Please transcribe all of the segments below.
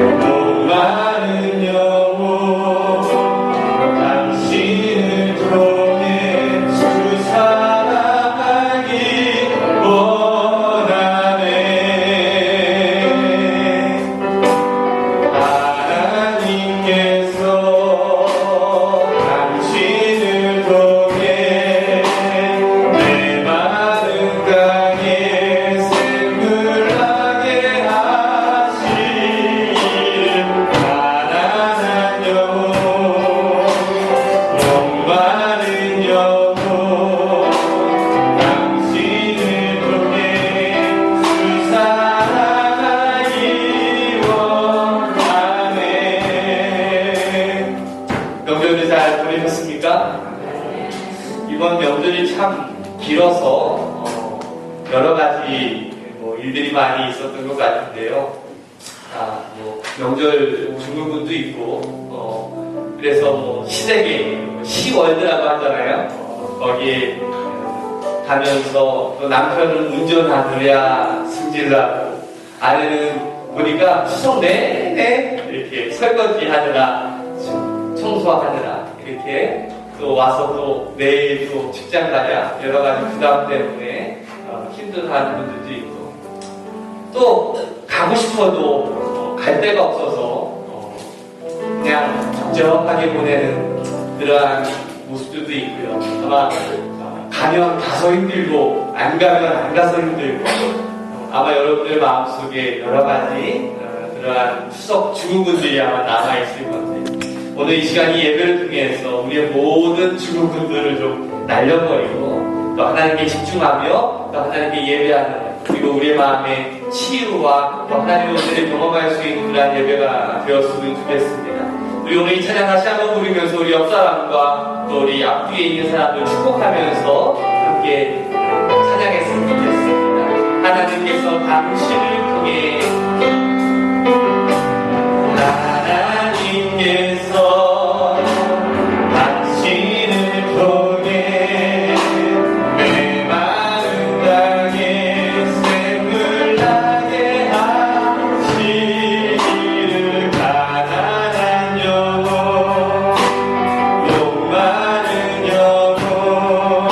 목마른 영혼 당신을 통해 주 사랑하기 원하네. 하나님께서 당신을 통해 내 마른 강에 샘을 나게 하시기를 가난한 영혼 목마른 영혼 당신을 통해 주 사랑하기 원하네. 명절을 잘 보내셨습니까? 이번 명절이 참 길어서 여러 가지 일들이 많이 있었던 것 같은데요. 명절 중국분도 있고 그래서 시댁에 시월드라고 하잖아요. 거기에 가면서 또 남편은 운전하느라 승질을 하고 아내는 보니까 추석 내내 이렇게 설거지 하느라 청소하느라 이렇게 또 와서 또 내일 또 직장 가야 여러 가지 부담 때문에 힘들어하는 분들도 있고 또 가고 싶어도 갈 데가 없어서 그냥 적적하게 보내는 그러한 모습들도 있고요. 아마 가면 가서 힘들고 안 가면 안 가서 힘들고 아마 여러분들 마음속에 여러 가지 그러한 추석 증후군들이 아마 남아있을 건데 오늘 이 시간 이 예배를 통해서 우리의 모든 증후군들을 좀 날려버리고 또 하나님께 집중하며 또 하나님께 예배하는 그리고 우리의 마음의 치유와 또 하나님의 은혜를 경험할 수 있는 그러한 예배가 되었으면 좋겠습니다. 우리 오늘 이 찬양 다시 한번 부르면서 우리 옆사람과 또 우리 앞뒤에 있는 사람들 축복하면서 함께 찬양했으면 좋겠습니다. 하나님께서 당신을 통해 하나님께서 당신을 통해 내 마른 강에 샘을 나게 하시기를 가난한 영혼 목마른 영혼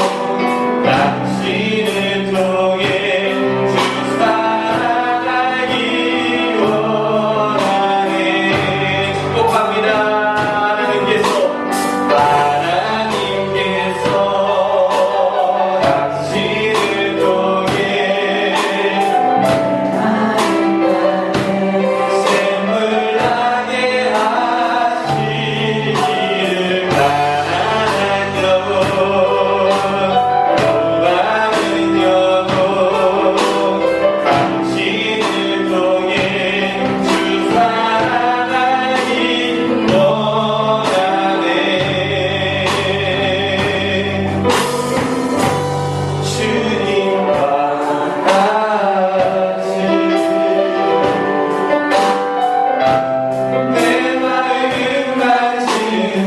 당신을 통해 주 사랑하기 원하네. 축복합니다. 하나님께서 당신을 통해 샘을 나게 하시기를 가난한 영혼 목마른 영혼 당신을 통해 주 사랑하기 원하네. 주님과 같이 내 마음 가진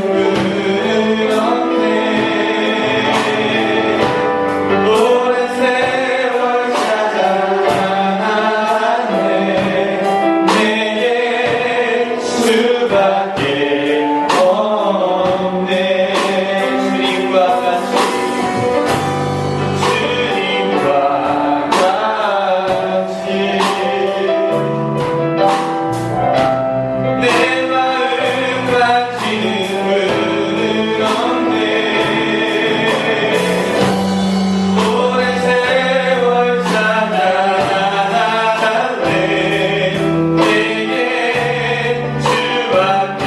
분은 없네. 오랜 세월 찾아가네. 내게 수밖에 없네. 주님과 같이 주님과 같이 내 마음 가지는 분은 없네. 오랜 세월 찾아가네. 내게 주밖에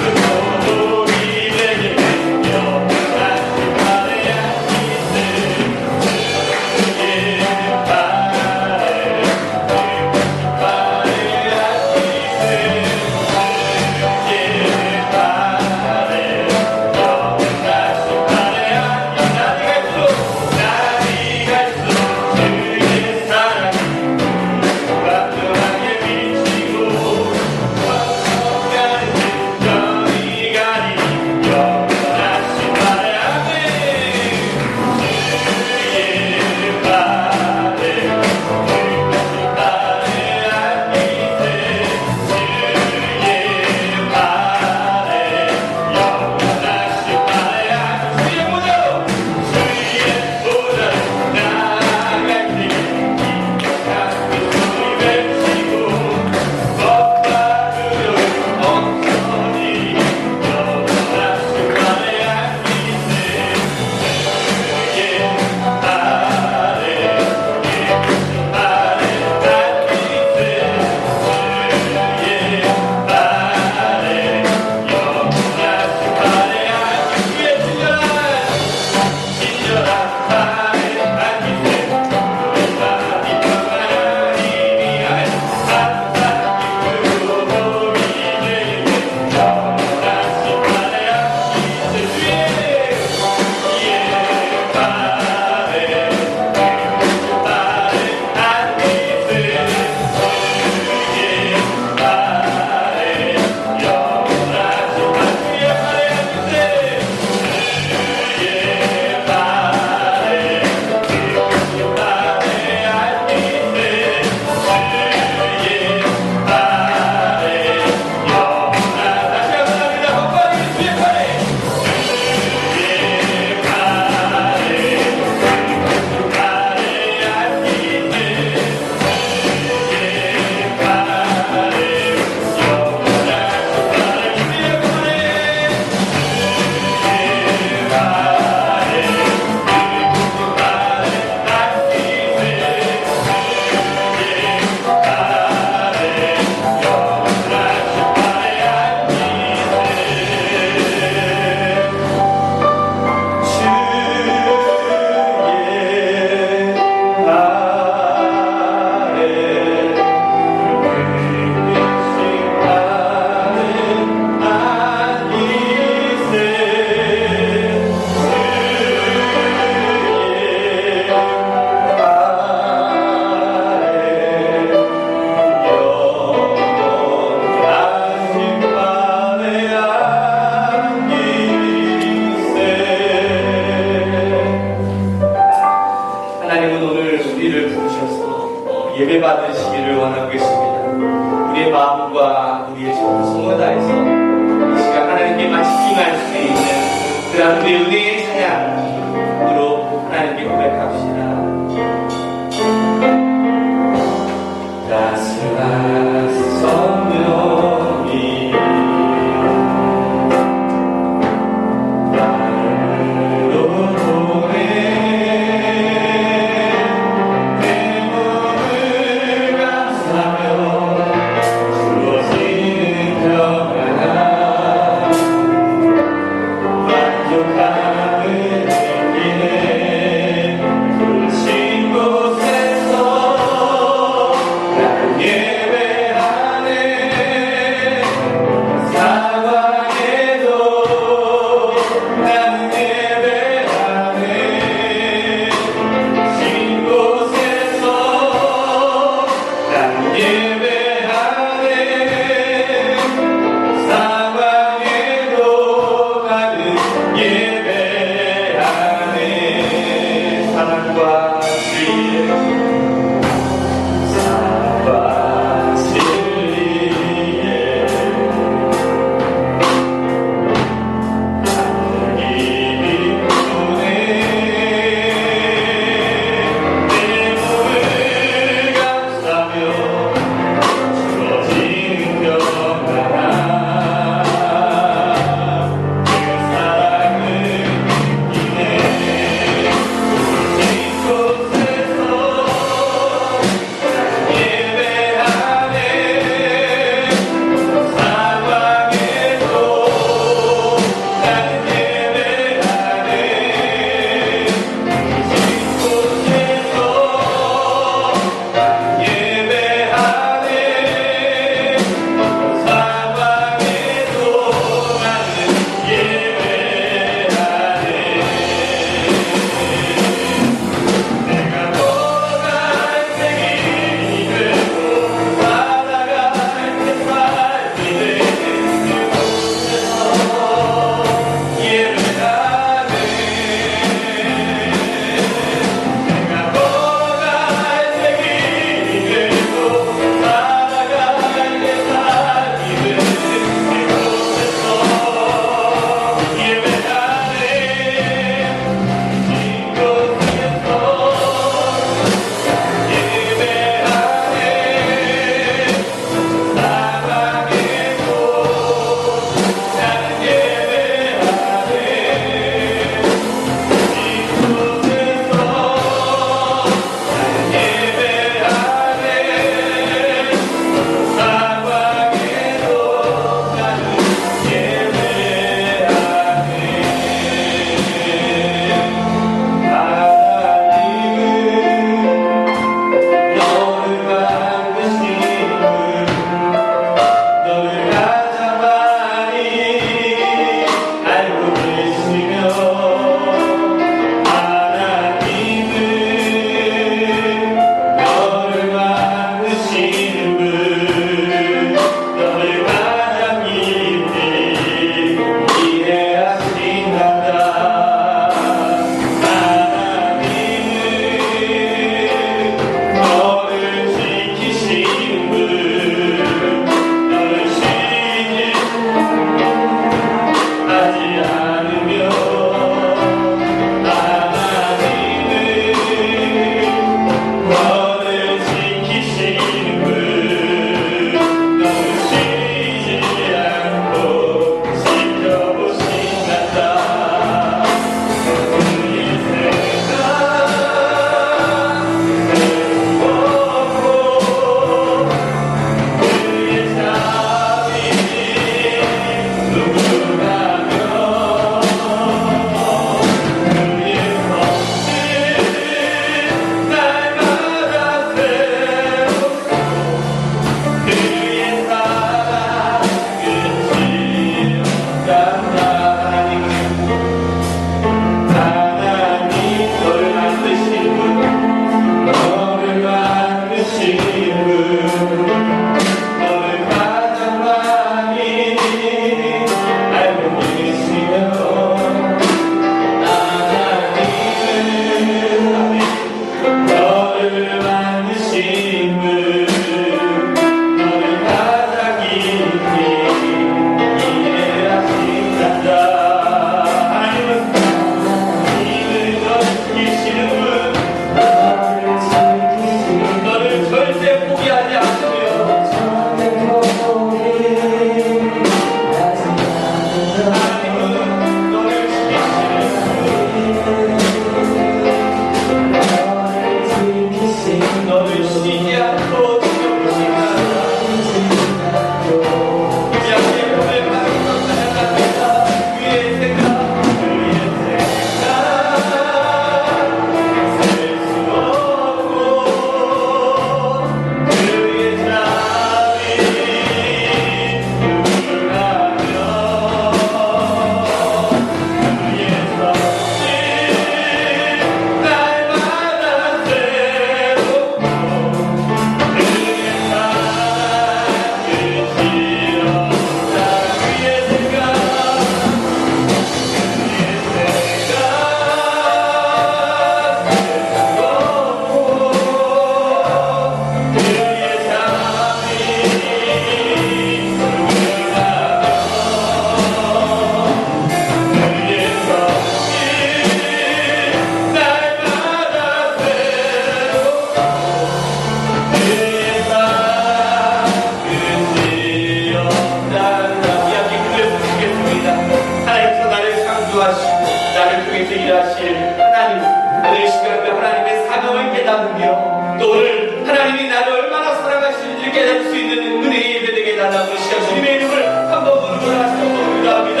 하나님을 시켜 주님의 이름을 한번 부르고 다시 한번 기도합니다.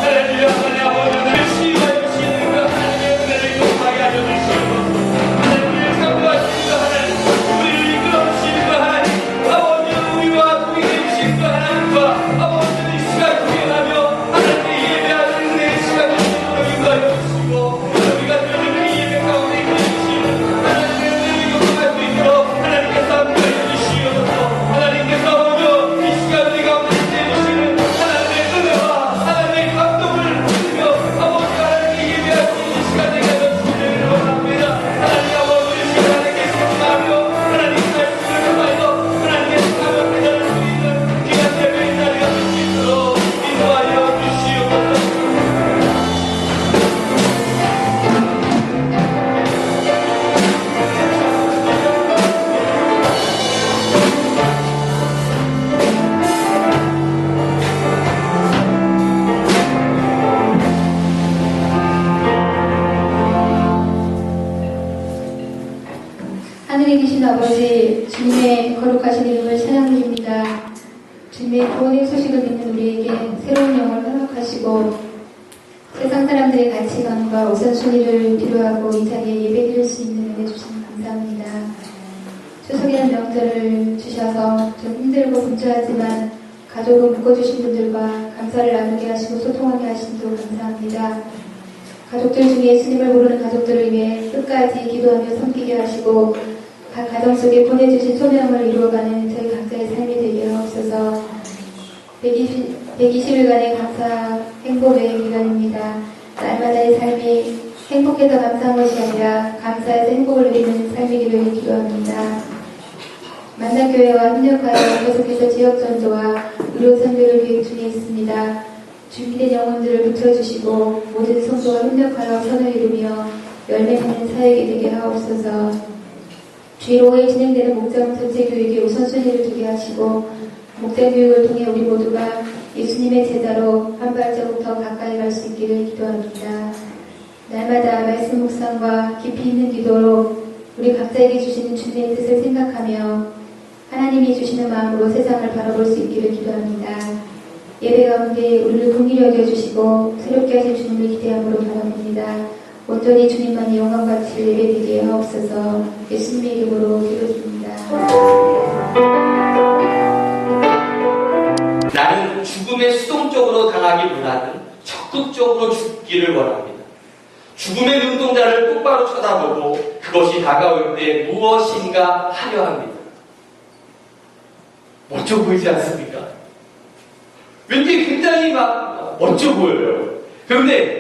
할렐루야. 하나님 아버지를 시유해 주시는 그 하나님의 은혜를 용하게 하여 주시고 하나님을 참고하시는 그 하나님, 우리를 이끌어 주시는 그 하나님, 아버지는 우리와 동행해 주시는 그 하나님과 아버지는 이 시간 동행하며 하나님의 예배하는 은혜의 시간을 주도록 인도하여 주시고 우리가 드리는 이 예배 가운데 있으시는 하나님의 은혜를 용서할 수 있도록 하나님께서 함께해 주시옵소서. 하나님께서 오늘 이 시간 우리 가운데 내주시는 하나님의 은혜와 하나님의 감동을 주며 아버지가 하나님께 예배할 수 있는 시간 되게 하여 주시기를 원합니다. 하나님 아버지 이 시간에 계시옵나며 하나님 말씀을 통하여 하나님의 사랑을 깨달을 수 있는 귀한 예배의 자리가 될 수 있도록 인도하여 주시옵소서. 하늘에 계신 아버지, 주님의 거룩하신 이름을 찬양드립니다. 주님의 구원의 소식을 듣는 우리에게 새로운 영을 허락하시고 세상 사람들의 가치관과 우선순위를 필요하고 이 자리에 예배드릴 수 있는 은혜 주시니 감사합니다. 추석이라는 명절을 주셔서 좀 힘들고 분주하지만 가족을 묶어주신 분들과 감사를 나누게 하시고 소통하게 하심도 감사합니다. 가족들 중에 예수님을 모르는 가족들을 위해 끝까지 기도하며 섬기게 하시고 각 가정 속에 보내주신 소명을 이루어가는 저희 각자의 삶이 되게 하옵소서. 120일간의 감사 행복의 기간입니다. 날마다의 삶이 행복해서 감사한 것이 아니라 감사해서 행복을 누리는 삶이기를 기도합니다. 만남교회와 협력하여 계속해서 지역전도와 의료선교를 계획 중에 있습니다. 준비된 영혼들을 붙여주시고 모든 성도가 협력하여 선을 이루며 열매 맺는 사역이 되게 하옵소서. 주일 5일 진행되는 목장 전체 교육에 우선순위를 두게 하시고 목장 교육을 통해 우리 모두가 예수님의 제자로 한 발자국 더 가까이 갈 수 있기를 기도합니다. 날마다 말씀 묵상과 깊이 있는 기도로 우리 각자에게 주시는 주님의 뜻을 생각하며 하나님이 주시는 마음으로 세상을 바라볼 수 있기를 기도합니다. 예배 가운데 우리를 긍휼히 여겨주시고 새롭게 하실 주님을 기대함으로 바랍니다. 온전히 주님만이 영광같이 예배드리게 하옵소서. 예수님의 이름으로 기도드립니다. 나는 죽음에 수동적으로 당하기보다는 적극적으로 죽기를 원합니다. 죽음의 눈동자를 똑바로 쳐다보고 그것이 다가올 때 무엇인가 하려 합니다. 멋져 보이지 않습니까? 왠지 굉장히 막 멋져 보여요. 그런데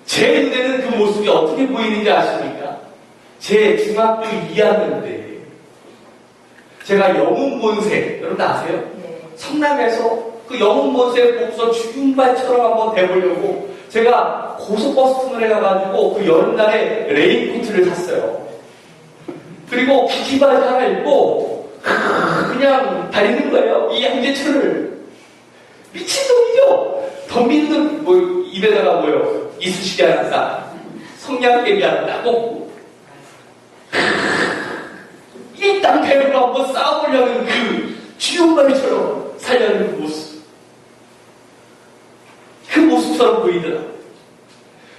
제 눈에는 그 모습이 어떻게 보이는지 아십니까? 제 중학교 2학년 때 제가 영웅본색, 여러분 아세요? 네. 성남에서 그 영웅본색 보고서 주윤발처럼 한번 돼보려고 제가 고속버스 터널에 가가지고 그 여름날에 레인코트를 샀어요. 그리고 비키바지 하나 입고 그냥 달리는 거예요. 이 양재철을. 미친놈이죠? 덤비는 뭐 입에다가 뭐요? 이쑤시개 하나 싹, 성냥개비 하나 딱 꽂고 일단 배우로 한번 싸워보려는 그 주연발이처럼 살려는 그 모습, 그 모습처럼 보이더라고요.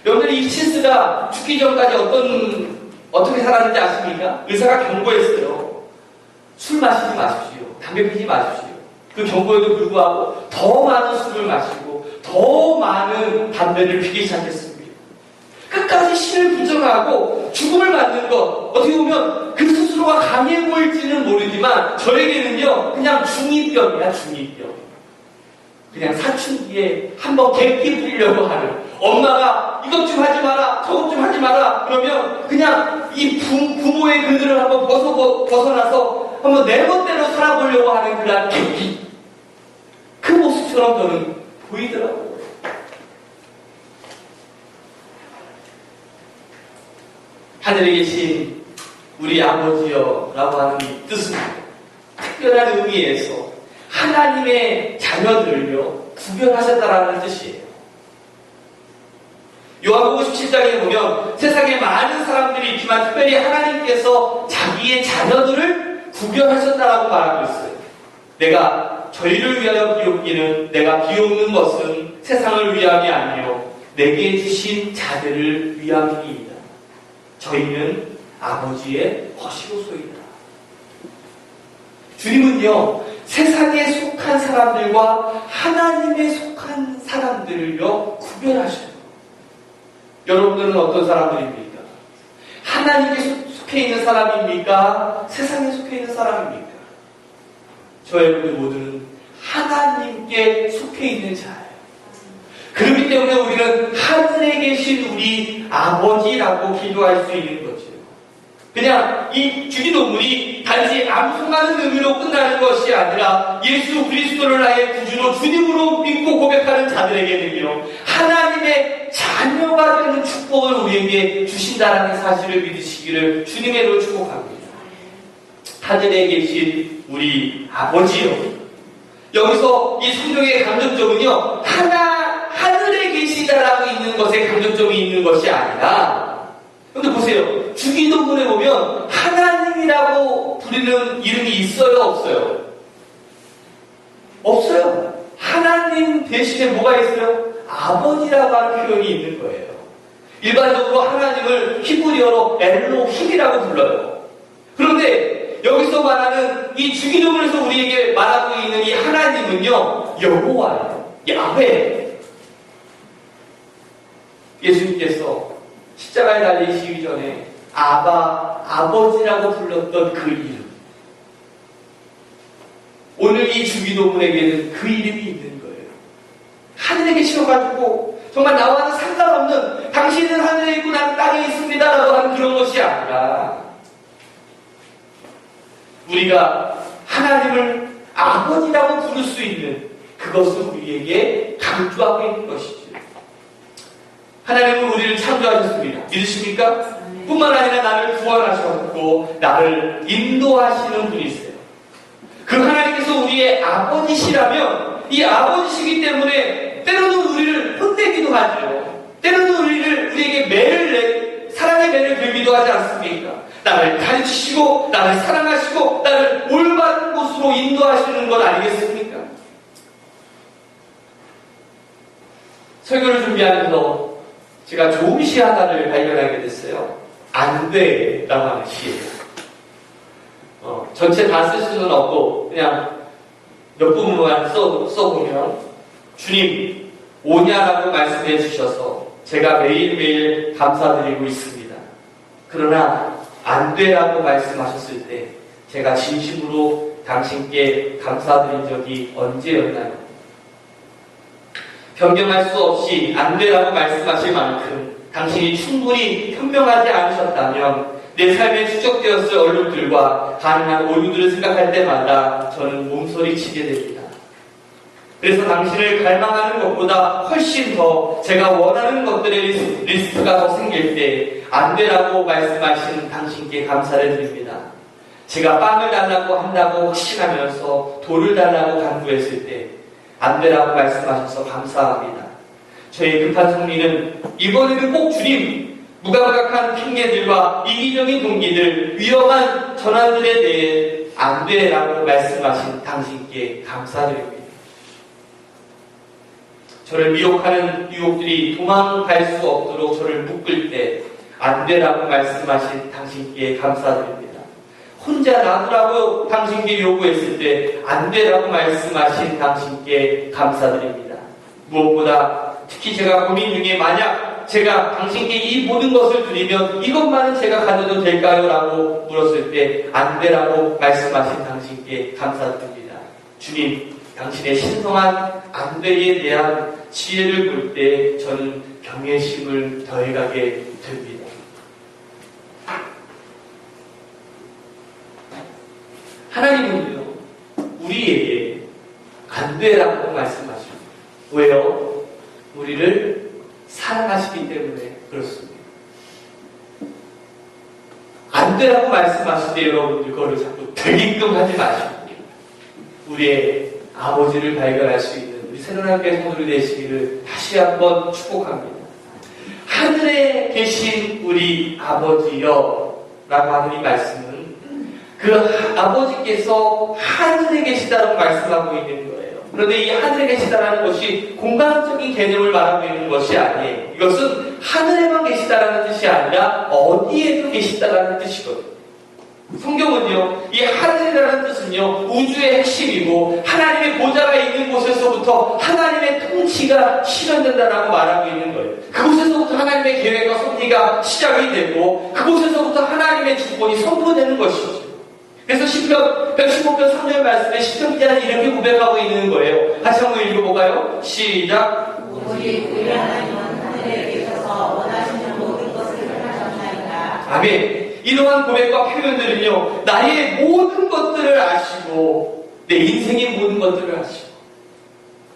여러분들이 이 신스가 죽기 전까지 어떻게 살았는지 아십니까? 의사가 경고했어요. 술 마시지 마십시오. 담배 피지 마십시오. 그 경고에도 불구하고 더 많은 술을 마시고 더 많은 담배를 피기 시작했습니다. 끝까지 신을 부정하고 죽음을 맞는 것, 어떻게 보면 그 스스로가 강해 보일지는 모르지만 저에게는요 그냥 중2병이야. 중2병. 그냥 사춘기에 한번 객기 부리려고 하는, 엄마가 이것 좀 하지 마라 저것 좀 하지 마라 그러면 그냥 이 부모의 그늘을 한번 벗어나서 한번 내 멋대로 살아보려고 하는 그런 객기, 그 모습처럼 저는 보이더라고요. 하늘에 계신 우리 아버지여 라고 하는 이 뜻은 특별한 의미에서 하나님의 자녀들을요 구별하셨다라는 뜻이에요. 요한복음 17장에 보면 세상에 많은 사람들이 있지만 특별히 하나님께서 자기의 자녀들을 구별하셨다라고 말하고 있어요. 내가 저희를 위하여 비옵기는 내가 비옵는 것은 세상을 위함이 아니요 내게 주신 자들을 위함이니이다. 저희는 아버지의 허시로소이다. 주님은요, 세상에 속한 사람들과 하나님에 속한 사람들을요, 구별하셔요. 여러분들은 어떤 사람들입니까? 하나님께 속해 있는 사람입니까? 세상에 속해 있는 사람입니까? 저희들 모두는 하나님께 속해 있는 자예요. 그렇기 때문에 우리는 하늘에 계신 우리 아버지라고 기도할 수 있는 거죠. 그냥 이 주기도문이 단지 암송하는 의미로 끝나는 것이 아니라 예수 그리스도를 나의 구주로 주님으로 믿고 고백하는 자들에게는요, 하나님의 자녀가 되는 축복을 우리에게 주신다는 사실을 믿으시기를 주님으로 축복합니다. 하늘에 계신 우리 아버지요. 여기서 이 성경의 감정점은요, 하늘에 계시다라고 있는 것에 감정점이 있는 것이 아니라, 근데 보세요. 주기도문에 보면 하나님이라고 부르는 이름이 있어요, 없어요? 없어요. 하나님 대신에 뭐가 있어요? 아버지라고 하는 표현이 있는 거예요. 일반적으로 하나님을 히브리어로 엘로힘이라고 불러요. 그런데 여기서 말하는 이 주기도문에서 우리에게 말하고 있는 이 하나님은요, 여호와예요. 야훼. 예수님께서 십자가에 달리시기 전에 아버지라고 불렀던 그 이름. 오늘 이 주기도문에게는 그 이름이 있는 거예요. 하늘에 계셔가지고 정말 나와는 상관없는 당신은 하늘에 있고 나는 땅에 있습니다라고 하는 그런 것이 아니라 우리가 하나님을 아버지라고 부를 수 있는 그것을 우리에게 강조하고 있는 것이죠. 하나님은 우리를 창조하셨습니다. 믿으십니까? 뿐만 아니라 나를 구원하셨고 나를 인도하시는 분이세요. 그 하나님께서 우리의 아버지시라면 이 아버지시기 때문에 때로는 우리를 혼내기도 하죠. 때로는 우리에게 사랑의 매를 들기도 하지 않습니까? 나를 가르치시고 나를 사랑하시고 나를 올바른 곳으로 인도하시는 것 아니겠습니까? 설교를 준비하면서 제가 좋은 시 하나를 발견하게 됐어요. 안 돼라고 하는 시예요. 전체 다 쓸 수는 없고 그냥 몇 부분만 써보면 주님 오냐라고 말씀해 주셔서 제가 매일매일 감사드리고 있습니다. 그러나 안 돼라고 말씀하셨을 때 제가 진심으로 당신께 감사드린 적이 언제였나요? 변경할 수 없이 안 되라고 말씀하실 만큼 당신이 충분히 현명하지 않으셨다면 내 삶에 축적되었을 얼룩들과 가능한 오류들을 생각할 때마다 저는 몸소리치게 됩니다. 그래서 당신을 갈망하는 것보다 훨씬 더 제가 원하는 것들의 리스트가 더 생길 때 안 되라고 말씀하시는 당신께 감사를 드립니다. 제가 빵을 달라고 한다고 확신하면서 돌을 달라고 간구했을 때 안 되라고 말씀하셔서 감사합니다. 저의 급한 성리는 이번에는 꼭 주님, 무감각한 핑계들과 이기적인 동기들, 위험한 전환들에 대해 안 되라고 말씀하신 당신께 감사드립니다. 저를 미혹하는 유혹들이 도망갈 수 없도록 저를 묶을 때 안 되라고 말씀하신 당신께 감사드립니다. 혼자 놔두라고 당신께 요구했을 때 안 되라고 말씀하신 당신께 감사드립니다. 무엇보다 특히 제가 고민 중에 만약 제가 당신께 이 모든 것을 드리면 이것만은 제가 가져도 될까요? 라고 물었을 때 안 되라고 말씀하신 당신께 감사드립니다. 주님, 당신의 신성한 안 되에 대한 지혜를 볼 때 저는 경외심을 더해가게 됩니다. 하나님은요, 우리에게 안 되라고 말씀하십니다. 왜요? 우리를 사랑하시기 때문에 그렇습니다. 안 되라고 말씀하실 때 여러분들 그거를 자꾸 되게끔 하지 마시고 우리의 아버지를 발견할 수 있는 우리 새로운교회 성도들이 되시기를 다시 한번 축복합니다. 하늘에 계신 우리 아버지여 라고 하는 이 말씀은 그 아버지께서 하늘에 계시다고 말씀하고 있는 거예요. 그런데 이 하늘에 계시다라는 것이 공간적인 개념을 말하고 있는 것이 아니에요. 이것은 하늘에만 계시다라는 뜻이 아니라 어디에도 계시다라는 뜻이거든요. 성경은요, 이 하늘이라는 뜻은요, 우주의 핵심이고 하나님의 보좌가 있는 곳에서부터 하나님의 통치가 실현된다라고 말하고 있는 거예요. 그곳에서부터 하나님의 계획과 섭리가 시작이 되고 그곳에서부터 하나님의 주권이 선포되는 것이죠. 그래서 시편 115편 3절 말씀에 시편 기자는 이렇게 고백하고 있는 거예요. 같이 한번 읽어볼까요? 시작. 오직 우리 하나님은 하늘에 계셔서 원하시는 모든 것을 행하셨나이다. 아멘. 이러한 고백과 표현들은요, 나의 모든 것들을 아시고 내 인생의 모든 것들을 아시고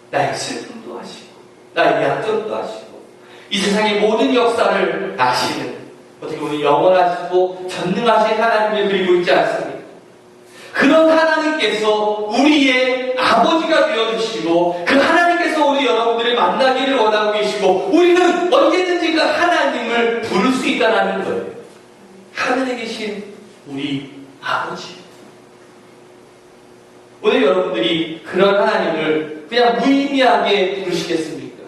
나의 슬픔도 아시고 나의 약점도 아시고 이 세상의 모든 역사를 아시는, 어떻게 보면 영원하시고 전능하신 하나님을 드리고 있지 않습니까? 그런 하나님께서 우리의 아버지가 되어주시고 그 하나님께서 우리 여러분들을 만나기를 원하고 계시고 우리는 언제든지 그 하나님을 부를 수 있다는 거예요. 하늘에 계신 우리 아버지. 오늘 여러분들이 그런 하나님을 그냥 무의미하게 부르시겠습니까?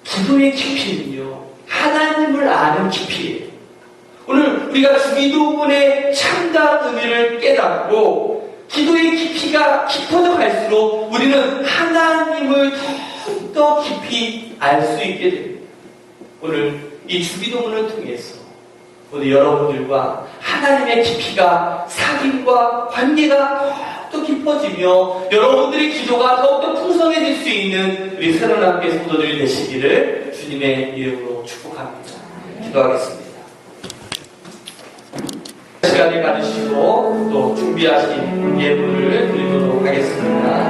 기도의 깊이는요, 하나님을 아는 깊이예요. 오늘 우리가 주기도문의 참다운 의미를 깨닫고 기도의 깊이가 깊어져 갈수록 우리는 하나님을 더욱더 깊이 알 수 있게 됩니다. 오늘 이 주기도문을 통해서 오늘 여러분들과 하나님의 깊이가 사귐과 관계가 더욱더 깊어지며 여러분들의 기도가 더욱더 풍성해질 수 있는 우리 새로운 학교의 성도들이 되시기를 주님의 이름으로 축복합니다. 기도하겠습니다. 시간을 가지시고 또 준비하신 예물을 드리도록 하겠습니다.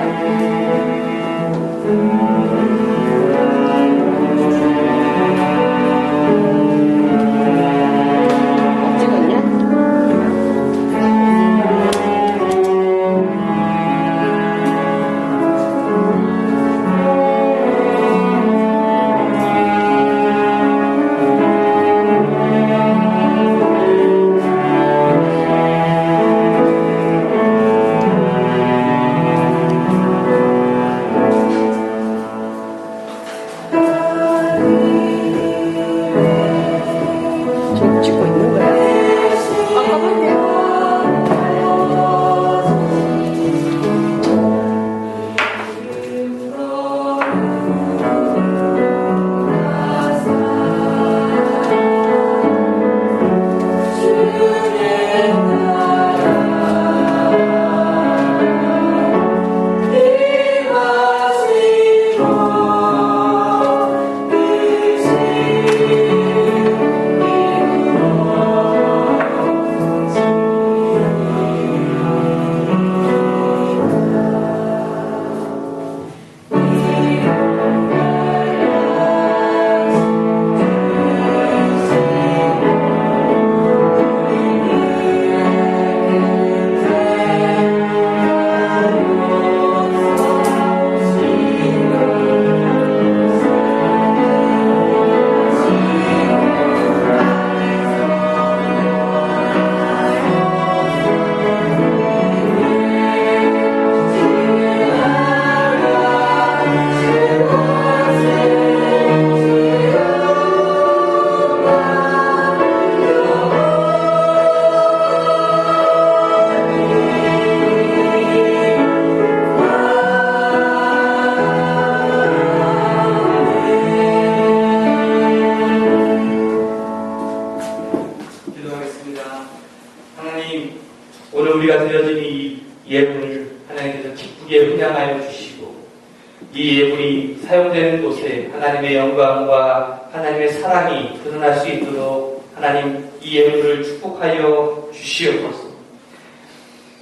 이 예물이 사용되는 곳에 하나님의 영광과 하나님의 사랑이 드러날 수 있도록 하나님 이 예물을 축복하여 주시옵소서.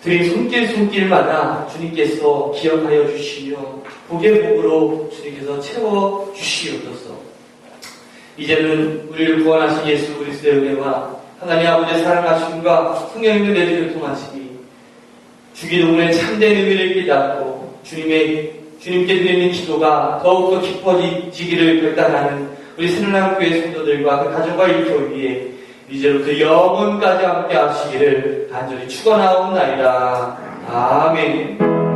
드린 손길마다 주님께서 기억하여 주시며 복의 복으로 주님께서 채워 주시옵소서. 이제는 우리를 구원하신 예수 그리스도의 은혜와 하나님 아버지의 사랑하심과 성령님의 내주를 통하시니 주기도문의 참된 의미를 깨닫고 주님께 드리는 기도가 더욱더 깊어지기를 결단하는 우리 새로운 교회 성도들과 그 가정과 일터 위에 이제부터 영원까지 함께 하시기를 간절히 축원하옵나이다. 아멘.